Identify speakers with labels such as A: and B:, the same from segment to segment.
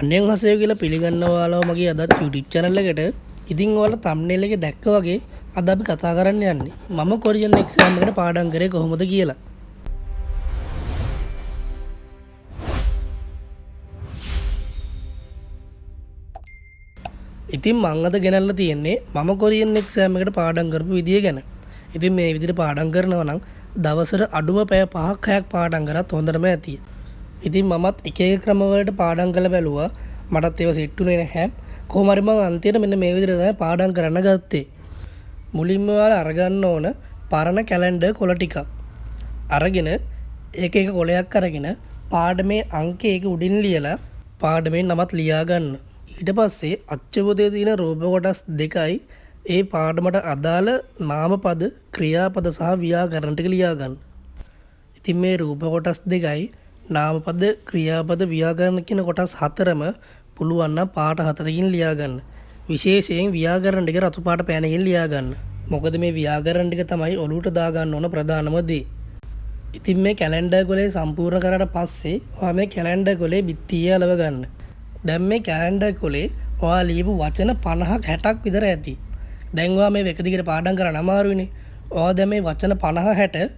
A: අන්‍යයන් හසය කියලා පිළිගන්නවා ඔයාලව මගේ අදත් YouTube channel එකට. ඉතින් ඔයාලා thumbnail එකේ දැක්ක වගේ අද අපි කතා කරන්න යන්නේ මම කොරියන් exam එකට පාඩම් කරේ කොහොමද කියලා. ඉතින් මම අද ගෙනල්ලා තියෙන්නේ මම කොරියන් exam එකට පාඩම් කරපු විදිය ගැන. ඉතින් මේ විදිහට පාඩම් කරනවා නම් දවසට අඩුම පැය 5ක් 6ක් පාඩම් කරත් හොඳටම ඇති. ඉතින් මමත් එක එක ක්‍රම වලට පාඩම් කරලා බැලුවා. මටත් ඒව සෙට් උනේ නැහැ. කොහොම හරි මම අන්තිමට මෙන්න මේ විදිහට තමයි පාඩම් කරන්න ගත්තේ. මුලින්ම ඔයාලා අරගන්න ඕන පරණ කැලෙන්ඩර් කොළ ටිකක්. අරගෙන එක එක කොළයක් අරගෙන පාඩමේ අංක එක උඩින් ලියලා පාඩමේ නමත් ලියා ගන්න. ඊට පස්සේ අච්චපොතේ තියෙන රූප කොටස් දෙකයි ඒ පාඩමට අදාළ නාමපද, ක්‍රියාපද සහ ව්‍යාකරණ ටික ලියා ගන්න. ඉතින් මේ රූප කොටස් දෙකයි නාමපද, ක්‍රියාපද, ව්‍යාකරණ කියන කොටස් හතරම පුළුවන් නම් පාට හතරකින් ලියා ගන්න. විශේෂයෙන් ව්‍යාකරණ ටික රතු පාට පෑනකින් ලියා ගන්න. මොකද මේ ව්‍යාකරණ ටික තමයි ඔලුවට දා ගන්න ඕන ප්‍රධානම දේ. ඉතින් මේ කැලෙන්ඩර් කොලේ සම්පූර්ණ කරාට පස්සේ ඔයා මේ කැලෙන්ඩර් කොලේ බිත්තිය අලව ගන්න. දැන් මේ කැලෙන්ඩර් කොලේ ඔයා ලියපු වචන 50ක් 60ක් විතර ඇති. දැන් ඔයා මේ එක දිගට පාඩම් කරන්න අමාරුයිනේ. ඔයා දැන් මේ වචන 50 60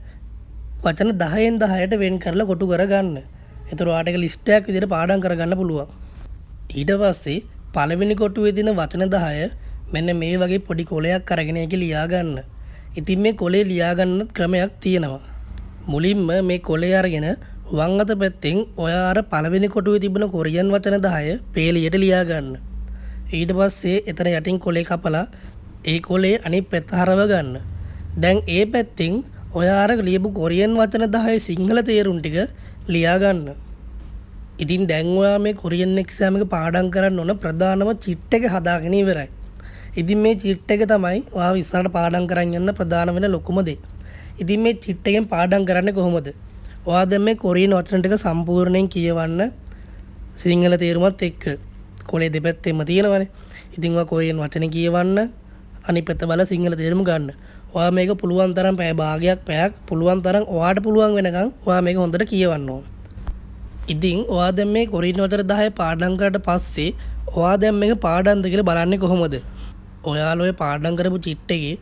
A: වචන 10න් 10ට වෙන් කරලා කොටු කරගන්න. ඒතර ඔයාට ඒක ලිස්ට් එකක් විදිහට පාඩම් කරගන්න පුළුවන්. ඊට පස්සේ පළවෙනි කොටුවේ තියෙන වචන 10 මෙන්න මේ වගේ පොඩි කොලයක් අරගෙන ඒක ලියා ගන්න. ඉතින් මේ කොලේ ලියා ගන්න ක්‍රමයක් තියෙනවා. මුලින්ම මේ කොලේ අරගෙන වම් අත පැත්තෙන් ඔයා අර පළවෙනි කොටුවේ තිබුණ කොරියන් වචන 10 පේලියට ලියා ගන්න. ඊට පස්සේ එතන යටින් කොලේ කපලා ඒ කොලේ අනිත් පැත්ත හරව ගන්න. දැන් ඒ පැත්තෙන් ඔයා අර ලියපු කොරියන් වචන 10 සිංහල තේරුම් ටික ලියා ගන්න. ඉතින් දැන් ඔයා මේ කොරියන් එක්සෑම් එක පාඩම් කරන්න ඕන ප්‍රධානම චිට් එක හදාගෙන ඉවරයි. ඉතින් මේ චිට් එක තමයි ඔයා ඉස්සරහට පාඩම් කරන් යන්න ප්‍රධාන වෙන ලොකුම දේ. ඉතින් මේ චිට් එකෙන් පාඩම් කරන්නේ කොහොමද? ඔයා දැන් මේ කොරියන් වචන ටික සම්පූර්ණයෙන් කියවන්න සිංහල තේරුමත් එක්ක. කොලේ දෙපැත්තෙම තියෙනවනේ. ඉතින් ඔයා කොරියන් වචන කියවන්න අනිත් පැත්ත බල සිංහල තේරුම ගන්න. ඔයා මේක පුළුවන් තරම් පැය භාගයක් පැයක් පුළුවන් තරම් ඔයාට පුළුවන් වෙනකන් ඔයා මේක හොඳට කියවන්න ඕන. ඉතින් ඔයා දැන් මේ කොරියන් වචන 10 පාඩම් කරලා පස්සේ ඔයා දැන් මේක පාඩම්ද කියලා බලන්නේ කොහොමද? ඔයාලා ඔය පාඩම් කරපු චිට් එකේ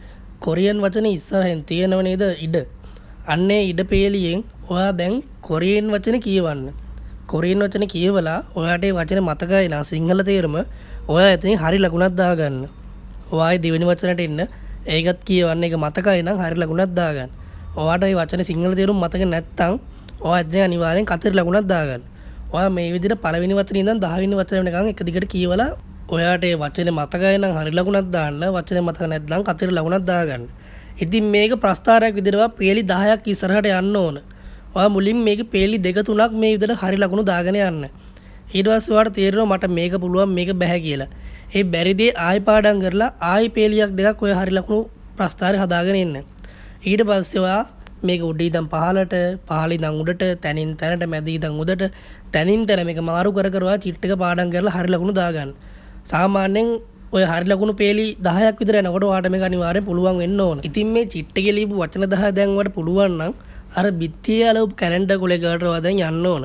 A: කොරියන් වචන ඉස්සරහින් තියෙනව නේද ඉඩ? අන්නේ ඉඩ පේලියෙන් ඔයා දැන් කොරියන් වචන කියවන්න. කොරියන් වචන කියවලා ඔයාට ඒ වචන මතකයි නම් සිංහල තේරුම ඔයා එතනින් හරි ලකුණක් දාගන්න. ඔයායි දෙවෙනි වචනට එන්න ඒකත් කියවන්න. ඒක මතකයි නම් හරි ලකුණක් දාගන්න. ඔයාට මේ වචන සිංහල තේරුම මතක නැත්නම් ඔයා එතන අනිවාර්යෙන් කතර ලකුණක් දාගන්න. ඔයා මේ විදිහට පළවෙනි වචනේ ඉඳන් 10 වෙනි වචන වෙනකන් එක දිගට කියවලා ඔයාට මේ වචනේ මතකයි නම් හරි ලකුණක් දාන්න. වචනේ මතක නැත්නම් කතර ලකුණක් දාගන්න. ඉතින් මේක ප්‍රස්තාරයක් විදිහට පේලි 10ක් ඉස්සරහට යන්න ඕන. ඔයා මුලින් මේක පේලි 2 3ක් මේ විදිහට හරි ලකුණු දාගෙන යන්න. ඊට පස්සේ ඔයාට තේරෙනවා මට මේක පුළුවන් මේක බෑ කියලා. ඒ බැරි දේ ආයි පාඩම් කරලා ආයි පේලියක් දෙකක් ඔය හරි ලකුණු ප්‍රස්තාරය හදාගෙන ඉන්න. ඊට පස්සේ ඔයා මේක උඩ ඉඳන් පහළට, පහළ ඉඳන් උඩට, තනින් තැනට, මැද ඉඳන් උඩට, තනින් තැන මේක මාරු කර කර ඔයා චිට් එක පාඩම් කරලා හරි ලකුණු දාගන්න. සාමාන්‍යයෙන් ඔය හරි ලකුණු පේලි 10ක් විතර යනකොට ඔයාට මේක අනිවාර්යෙන් පුළුවන් වෙන්න ඕන. ඉතින් මේ චිට් එකේ ලියපු වචන 10 දැන් ඔයාට පුළුවන් නම් අර බිත්තියේ අලවපු කැලෙන්ඩර් කොලේ ගාවට ඔයා දැන් යන්න ඕන.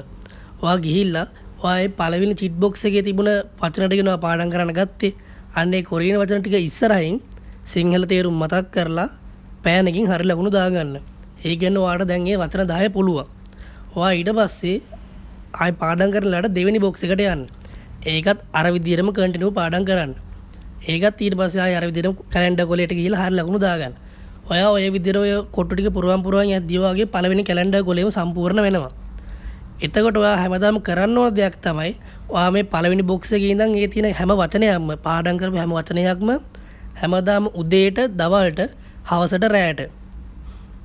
A: ඔයා ගිහිල්ලා ඔයා පළවෙනි චිට් බොක්ස් එකේ තිබුණ වචන ටික නෝ පාඩම් කරන්න ගත්තේ. අන්නේ කොරියන් වචන ටික ඉස්සරහින් සිංහල තේරුම් මතක් කරලා පෑනකින් හරි ලකුණු දාගන්න. ඒ කියන්නේ ඔයාට දැන් මේ වචන 10 පුළුවන්. ඔයා ඊට පස්සේ ආයි පාඩම් කරලාට දෙවෙනි බොක්ස් එකට යන්න. ඒකත් අර විදිහටම කන්ටිනියු පාඩම් කරන්න. ඒකත් ඊට පස්සේ ආයි අර විදිහටම කැලෙන්ඩර් කොලේට ගිහිල්ලා හරි ලකුණු දාගන්න. ඔයා ඔය විදිහට ඔය කොටු ටික පුරවන් යද්දී වගේ පළවෙනි කැලෙන්ඩර් කොලේම සම්පූර්ණ වෙනවා. එතකොට ඔයා හැමදාම කරන්න ඕන දෙයක් තමයි ඔයා මේ පළවෙනි බොක්ස් එකේ ඉඳන් ඒ තියෙන හැම වචනයක්ම පාඩම් කරපු හැම වචනයක්ම හැමදාම උදේට, දවල්ට, හවසට, රැයට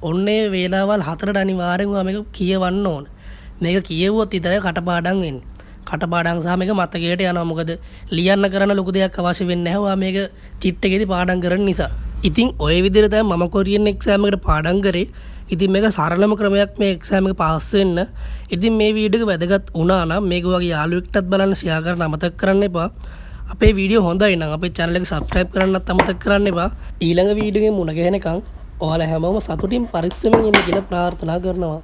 A: ඔන්නේ වේලාවල් 4ට අනිවාර්යෙන් ඔයා මේක කියවන්න ඕන. මේක කියෙව්වොත් විතරයි කටපාඩම් වෙන්නේ. කටපාඩම් සහ මේක මතකයට යනවා. මොකද ලියන්න කරන්න ලොකු දෙයක් අවශ්‍ය වෙන්නේ නැහැ. ඔයා මේක චිට් එකේදී පාඩම් කරන නිසා. ඉතින් ඔය විදිහට තමයි මම කොරියන් එක්සෑම් එකට පාඩම් කරේ. ඉතින් මේක සරලම ක්‍රමයක් මේ එක්සෑම් එක පාස් වෙන්න. ඉතින් මේ වීඩියෝ එක වැදගත් වුණා නම් මේක වගේ යාළුවෙක්ටත් බලන්න ෂෙයා කරන්න අමතක කරන්න එපා. අපේ වීඩියෝ හොඳයි නම් අපේ channel එක subscribe කරන්නත් අමතක කරන්න එපා. ඊළඟ වීඩියෝ එකේ මුණ ගැහෙනකම් ඔයාලා හැමෝම සතුටින් පරිස්සමෙන් ඉන්න කියලා ප්‍රාර්ථනා කරනවා.